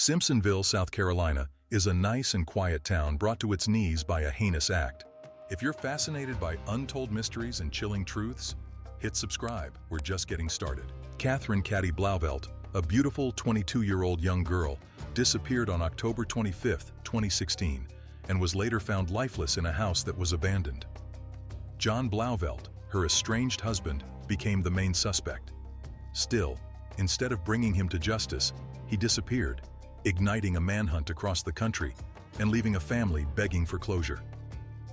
Simpsonville, South Carolina, is a nice and quiet town brought to its knees by a heinous act. If you're fascinated by untold mysteries and chilling truths, hit subscribe. We're just getting started. Catherine "Catty" Blauvelt, a beautiful 22-year-old young girl, disappeared on October 25, 2016, and was later found lifeless in a house that was abandoned. John Blauvelt, her estranged husband, became the main suspect. Still, instead of bringing him to justice, he disappeared, igniting a manhunt across the country and leaving a family begging for closure.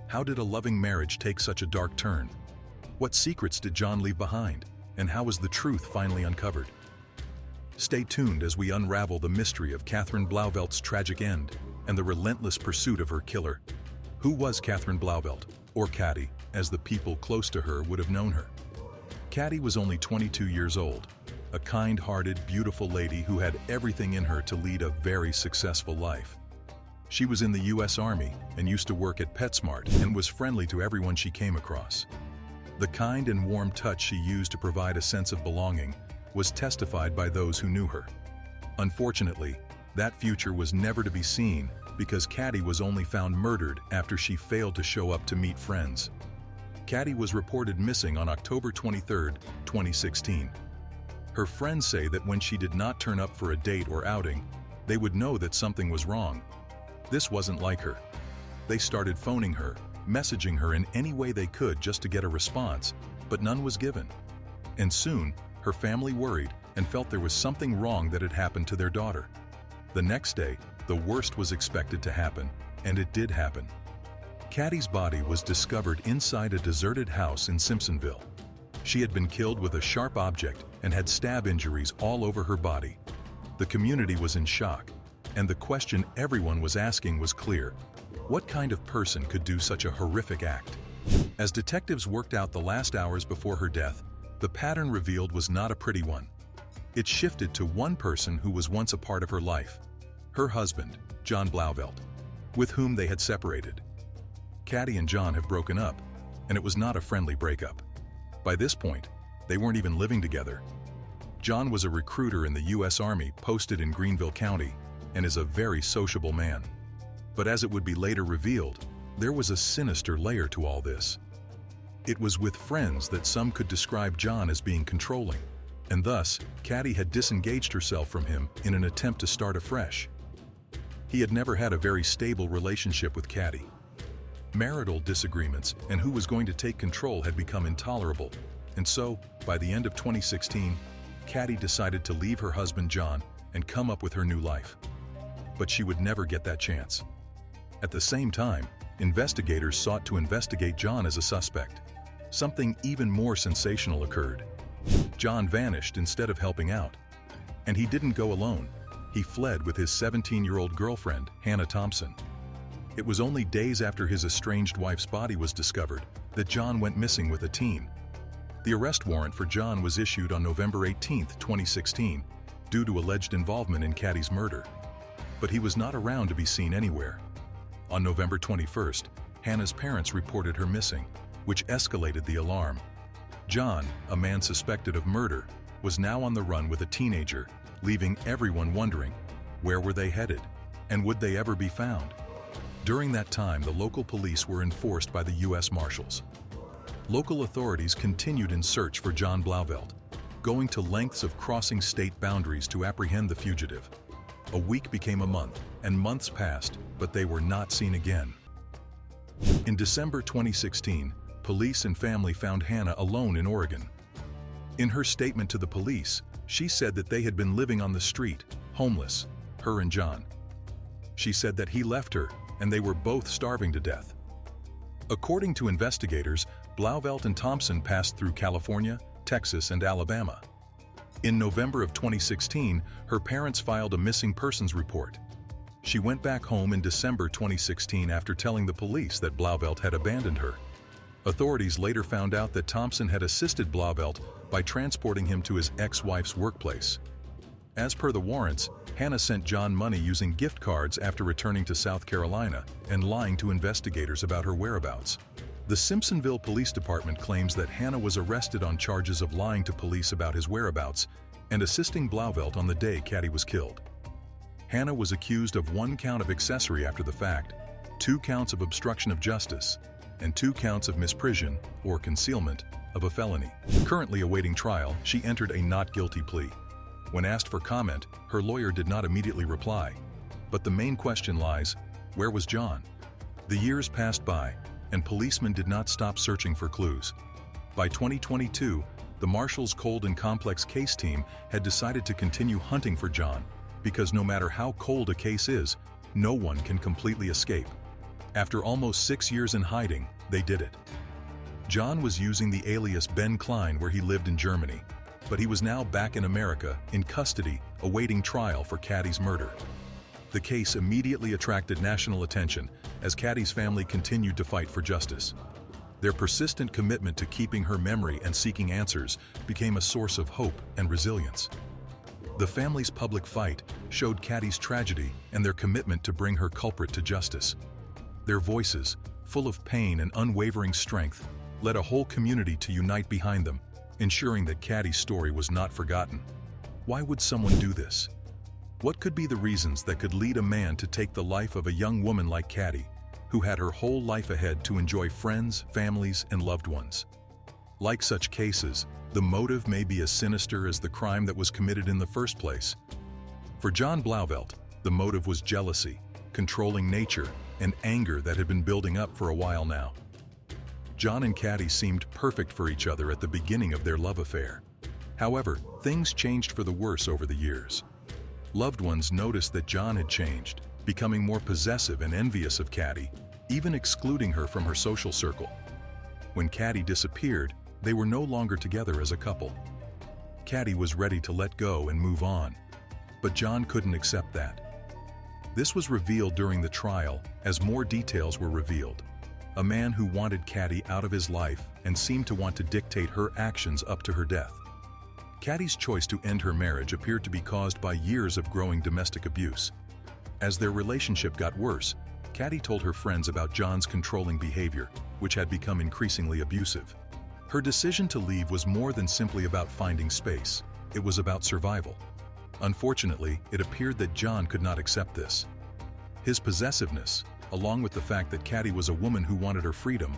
How did a loving marriage take such a dark turn? What secrets did John leave behind, and how was the truth finally uncovered? Stay tuned as we unravel the mystery of Catherine Blauvelt's tragic end and the relentless pursuit of her killer. Who was Catherine Blauvelt, or Catty, as the people close to her would have known her? Catty was only 22 years old, a kind-hearted, beautiful lady who had everything in her to lead a very successful life. She was in the U.S. Army and used to work at PetSmart and was friendly to everyone she came across. The kind and warm touch she used to provide a sense of belonging was testified by those who knew her. Unfortunately, that future was never to be seen because Catty was only found murdered after she failed to show up to meet friends. Catty was reported missing on October 23, 2016. Her friends say that when she did not turn up for a date or outing, they would know that something was wrong. This wasn't like her. They started phoning her, messaging her in any way they could just to get a response, but none was given. And soon, her family worried and felt there was something wrong that had happened to their daughter. The next day, the worst was expected to happen, and it did happen. Catty's body was discovered inside a deserted house in Simpsonville. She had been killed with a sharp object and had stab injuries all over her body. The community was in shock, and the question everyone was asking was clear: what kind of person could do such a horrific act? As detectives worked out the last hours before her death, the pattern revealed was not a pretty one. It shifted to one person who was once a part of her life: her husband, John Blauvelt, with whom they had separated. Catty and John have broken up, and it was not a friendly breakup. By this point, they weren't even living together. John was a recruiter in the U.S. Army posted in Greenville County and is a very sociable man. But as it would be later revealed, there was a sinister layer to all this. It was with friends that some could describe John as being controlling, and thus, Catty had disengaged herself from him in an attempt to start afresh. He had never had a very stable relationship with Catty. Marital disagreements and who was going to take control had become intolerable, and so, by the end of 2016, Catty decided to leave her husband John and come up with her new life. But she would never get that chance. At the same time, investigators sought to investigate John as a suspect. Something even more sensational occurred. John vanished instead of helping out. And he didn't go alone. He fled with his 17-year-old girlfriend, Hannah Thompson. It was only days after his estranged wife's body was discovered that John went missing with a teen. The arrest warrant for John was issued on November 18, 2016, due to alleged involvement in Catty's murder. But he was not around to be seen anywhere. On November 21st, Hannah's parents reported her missing, which escalated the alarm. John, a man suspected of murder, was now on the run with a teenager, leaving everyone wondering, where were they headed, and would they ever be found? During that time, the local police were enforced by the U.S. Marshals. Local authorities continued in search for John Blauvelt, going to lengths of crossing state boundaries to apprehend the fugitive. A week became a month, and months passed, but they were not seen again. In December 2016, police and family found Hannah alone in Oregon. In her statement to the police, she said that they had been living on the street, homeless, her and John. She said that he left her, and they were both starving to death. According to investigators, Blauvelt and Thompson passed through California, Texas, and Alabama. In November of 2016, her parents filed a missing persons report. She went back home in December 2016 after telling the police that Blauvelt had abandoned her. Authorities later found out that Thompson had assisted Blauvelt by transporting him to his ex-wife's workplace. As per the warrants, Hannah sent John money using gift cards after returning to South Carolina and lying to investigators about her whereabouts. The Simpsonville Police Department claims that Hannah was arrested on charges of lying to police about his whereabouts and assisting Blauvelt on the day Catty was killed. Hannah was accused of 1 count of accessory after the fact, 2 counts of obstruction of justice, and 2 counts of misprision, or concealment, of a felony. Currently awaiting trial, she entered a not guilty plea. When asked for comment, her lawyer did not immediately reply. But the main question lies, where was John? The years passed by, and policemen did not stop searching for clues. By 2022, the Marshals Cold and Complex Case Team had decided to continue hunting for John, because no matter how cold a case is, no one can completely escape. After almost 6 years in hiding, they did it. John was using the alias Ben Klein where he lived in Germany, but he was now back in America, in custody, awaiting trial for Caddy's murder. The case immediately attracted national attention as Caddy's family continued to fight for justice. Their persistent commitment to keeping her memory and seeking answers became a source of hope and resilience. The family's public fight showed Caddy's tragedy and their commitment to bring her culprit to justice. Their voices, full of pain and unwavering strength, led a whole community to unite behind them, ensuring that Caddy's story was not forgotten. Why would someone do this? What could be the reasons that could lead a man to take the life of a young woman like Caddy, who had her whole life ahead to enjoy friends, families, and loved ones? Like such cases, the motive may be as sinister as the crime that was committed in the first place. For John Blauvelt, the motive was jealousy, controlling nature, and anger that had been building up for a while now. John and Caddy seemed perfect for each other at the beginning of their love affair. However, things changed for the worse over the years. Loved ones noticed that John had changed, becoming more possessive and envious of Caddy, even excluding her from her social circle. When Caddy disappeared, they were no longer together as a couple. Caddy was ready to let go and move on, but John couldn't accept that. This was revealed during the trial as more details were revealed. A man who wanted Caddy out of his life and seemed to want to dictate her actions up to her death. Caddy's choice to end her marriage appeared to be caused by years of growing domestic abuse. As their relationship got worse, Caddy told her friends about John's controlling behavior, which had become increasingly abusive. Her decision to leave was more than simply about finding space. It was about survival. Unfortunately, it appeared that John could not accept this. His possessiveness, along with the fact that Caddy was a woman who wanted her freedom,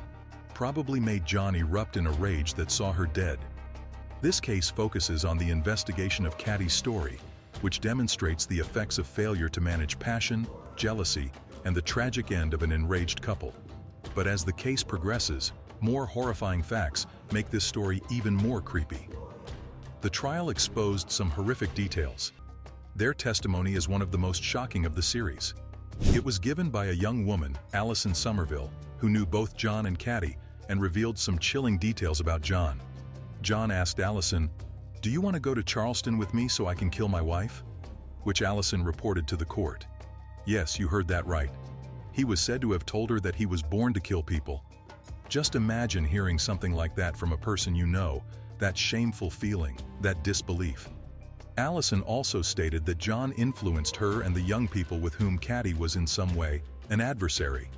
probably made John erupt in a rage that saw her dead. This case focuses on the investigation of Caddy's story, which demonstrates the effects of failure to manage passion, jealousy, and the tragic end of an enraged couple. But as the case progresses, more horrifying facts make this story even more creepy. The trial exposed some horrific details. Their testimony is one of the most shocking of the series. It was given by a young woman, Allison Somerville, who knew both John and Caddy and revealed some chilling details about John. John asked Allison, "Do you want to go to Charleston with me so I can kill my wife?" Which Allison reported to the court. Yes, you heard that right. He was said to have told her that he was born to kill people. Just imagine hearing something like that from a person you know, that shameful feeling, that disbelief. Allison also stated that John influenced her and the young people with whom Caddy was in some way an adversary.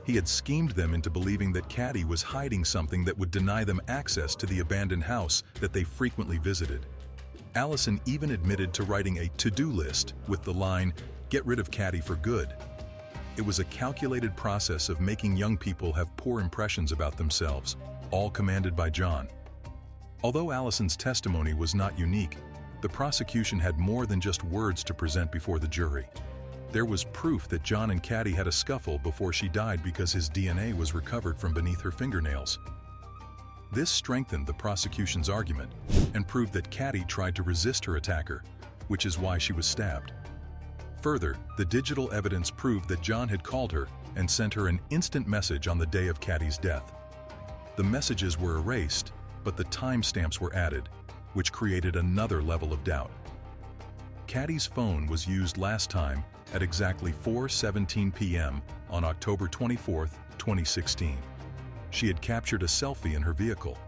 He had schemed them into believing that Caddy was hiding something that would deny them access to the abandoned house that they frequently visited. Allison even admitted to writing a to-do list with the line, "Get rid of Caddy for good." It was a calculated process of making young people have poor impressions about themselves, all commanded by John. Although Allison's testimony was not unique, the prosecution had more than just words to present before the jury. There was proof that John and Caddy had a scuffle before she died because his DNA was recovered from beneath her fingernails. This strengthened the prosecution's argument and proved that Caddy tried to resist her attacker, which is why she was stabbed. Further, the digital evidence proved that John had called her and sent her an instant message on the day of Caddy's death. The messages were erased, but the timestamps were added, which created another level of doubt. Caddy's phone was used last time at exactly 4:17 p.m. on October 24, 2016. She had captured a selfie in her vehicle.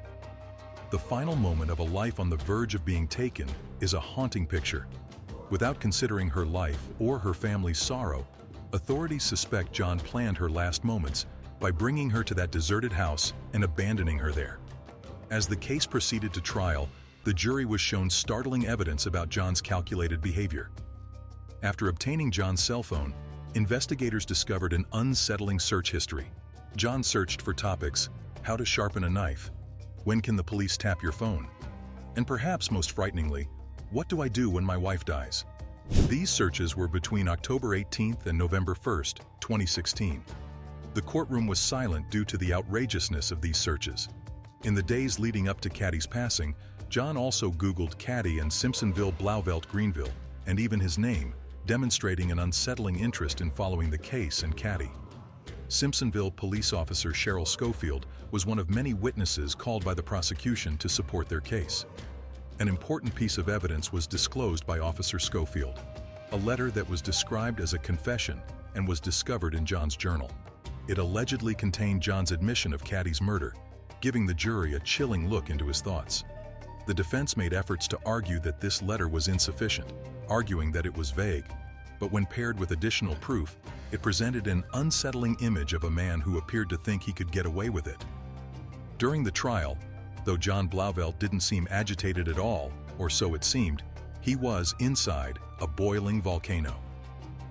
The final moment of a life on the verge of being taken is a haunting picture. Without considering her life or her family's sorrow, authorities suspect John planned her last moments by bringing her to that deserted house and abandoning her there. As the case proceeded to trial, the jury was shown startling evidence about John's calculated behavior. After obtaining John's cell phone, investigators discovered an unsettling search history. John searched for topics: how to sharpen a knife, when can the police tap your phone, and perhaps most frighteningly, what do I do when my wife dies? These searches were between October 18th and November 1st, 2016. The courtroom was silent due to the outrageousness of these searches. In the days leading up to Caddy's passing, John also Googled Caddy and Simpsonville Blauvelt Greenville, and even his name, demonstrating an unsettling interest in following the case and Caddy. Simpsonville police officer Cheryl Schofield was one of many witnesses called by the prosecution to support their case. An important piece of evidence was disclosed by Officer Schofield, a letter that was described as a confession and was discovered in John's journal. It allegedly contained John's admission of Caddy's murder, giving the jury a chilling look into his thoughts. The defense made efforts to argue that this letter was insufficient, arguing that it was vague, but when paired with additional proof, it presented an unsettling image of a man who appeared to think he could get away with it. During the trial, though John Blauvelt didn't seem agitated at all, or so it seemed, he was, inside, a boiling volcano.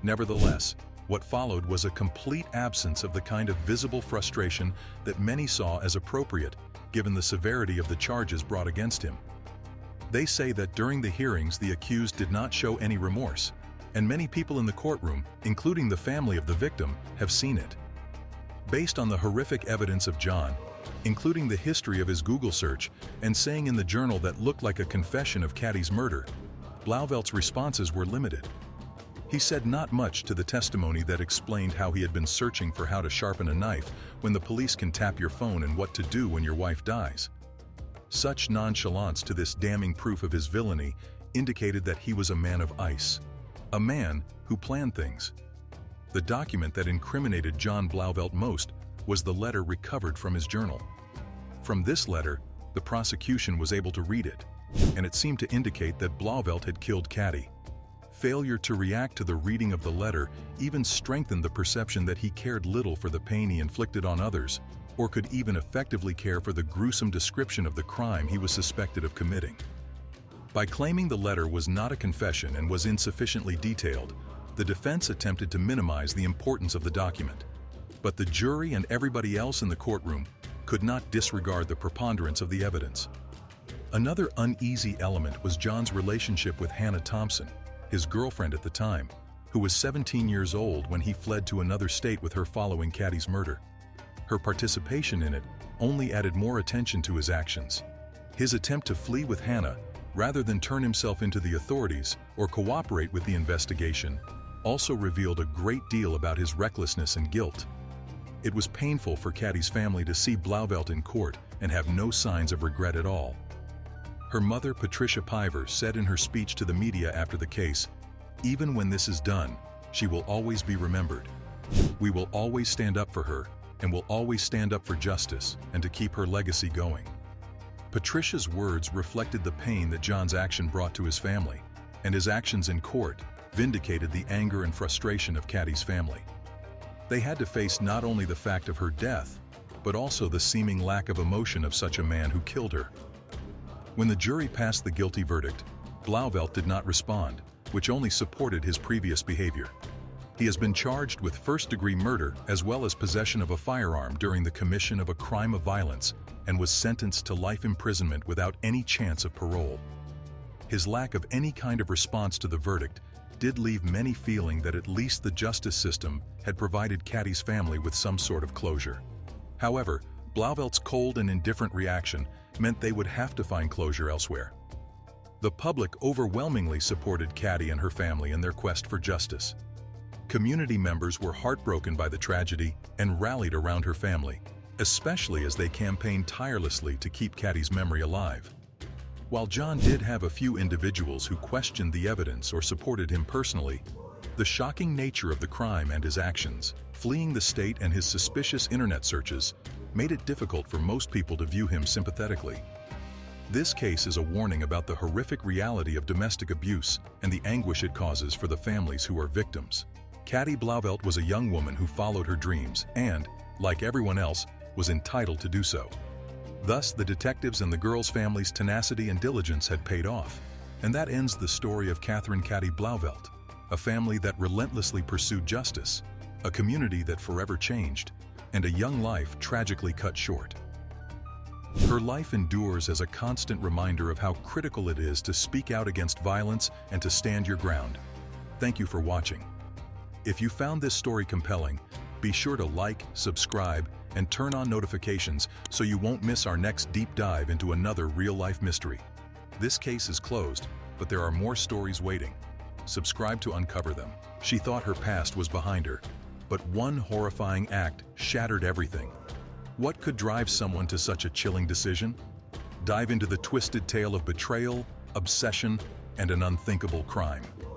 Nevertheless, what followed was a complete absence of the kind of visible frustration that many saw as appropriate, given the severity of the charges brought against him. They say that during the hearings the accused did not show any remorse, and many people in the courtroom, including the family of the victim, have seen it. Based on the horrific evidence of John, including the history of his Google search and saying in the journal that looked like a confession of Caddy's murder, Blauvelt's responses were limited. He said not much to the testimony that explained how he had been searching for how to sharpen a knife when the police can tap your phone and what to do when your wife dies. Such nonchalance to this damning proof of his villainy indicated that he was a man of ice, a man who planned things. The document that incriminated John Blauvelt most was the letter recovered from his journal. From this letter, the prosecution was able to read it, and it seemed to indicate that Blauvelt had killed Caddy. Failure to react to the reading of the letter even strengthened the perception that he cared little for the pain he inflicted on others, or could even effectively care for the gruesome description of the crime he was suspected of committing. By claiming the letter was not a confession and was insufficiently detailed, the defense attempted to minimize the importance of the document. But the jury and everybody else in the courtroom could not disregard the preponderance of the evidence. Another uneasy element was John's relationship with Hannah Thompson, his girlfriend at the time, who was 17 years old when he fled to another state with her following Caddy's murder. Her participation in it only added more attention to his actions. His attempt to flee with Hannah, rather than turn himself into the authorities or cooperate with the investigation, also revealed a great deal about his recklessness and guilt. It was painful for Caddy's family to see Blauvelt in court and have no signs of regret at all. Her mother, Patricia Piver, said in her speech to the media after the case, "Even when this is done, she will always be remembered. We will always stand up for her and will always stand up for justice and to keep her legacy going." Patricia's words reflected the pain that John's action brought to his family, and his actions in court vindicated the anger and frustration of Caddy's family. They had to face not only the fact of her death, but also the seeming lack of emotion of such a man who killed her. When the jury passed the guilty verdict, Blauvelt did not respond, which only supported his previous behavior. He has been charged with first-degree murder as well as possession of a firearm during the commission of a crime of violence and was sentenced to life imprisonment without any chance of parole. His lack of any kind of response to the verdict did leave many feeling that at least the justice system had provided Caddy's family with some sort of closure. However, Blauvelt's cold and indifferent reaction meant they would have to find closure elsewhere. The public overwhelmingly supported Caddy and her family in their quest for justice. Community members were heartbroken by the tragedy and rallied around her family, especially as they campaigned tirelessly to keep Caddy's memory alive. While John did have a few individuals who questioned the evidence or supported him personally, the shocking nature of the crime and his actions, fleeing the state and his suspicious internet searches, made it difficult for most people to view him sympathetically. This case is a warning about the horrific reality of domestic abuse and the anguish it causes for the families who are victims. Caddy Blauvelt was a young woman who followed her dreams and, like everyone else, was entitled to do so. Thus, the detectives and the girl's family's tenacity and diligence had paid off, and that ends the story of Catherine Caddy Blauvelt. a family that relentlessly pursued justice, a community that forever changed, and a young life tragically cut short. Her life endures as a constant reminder of how critical it is to speak out against violence and to stand your ground. Thank you for watching. If you found this story compelling, be sure to like, subscribe, and turn on notifications so you won't miss our next deep dive into another real-life mystery. This case is closed, but there are more stories waiting. Subscribe to uncover them. She thought her past was behind her, but one horrifying act shattered everything. What could drive someone to such a chilling decision? Dive into the twisted tale of betrayal, obsession, and an unthinkable crime.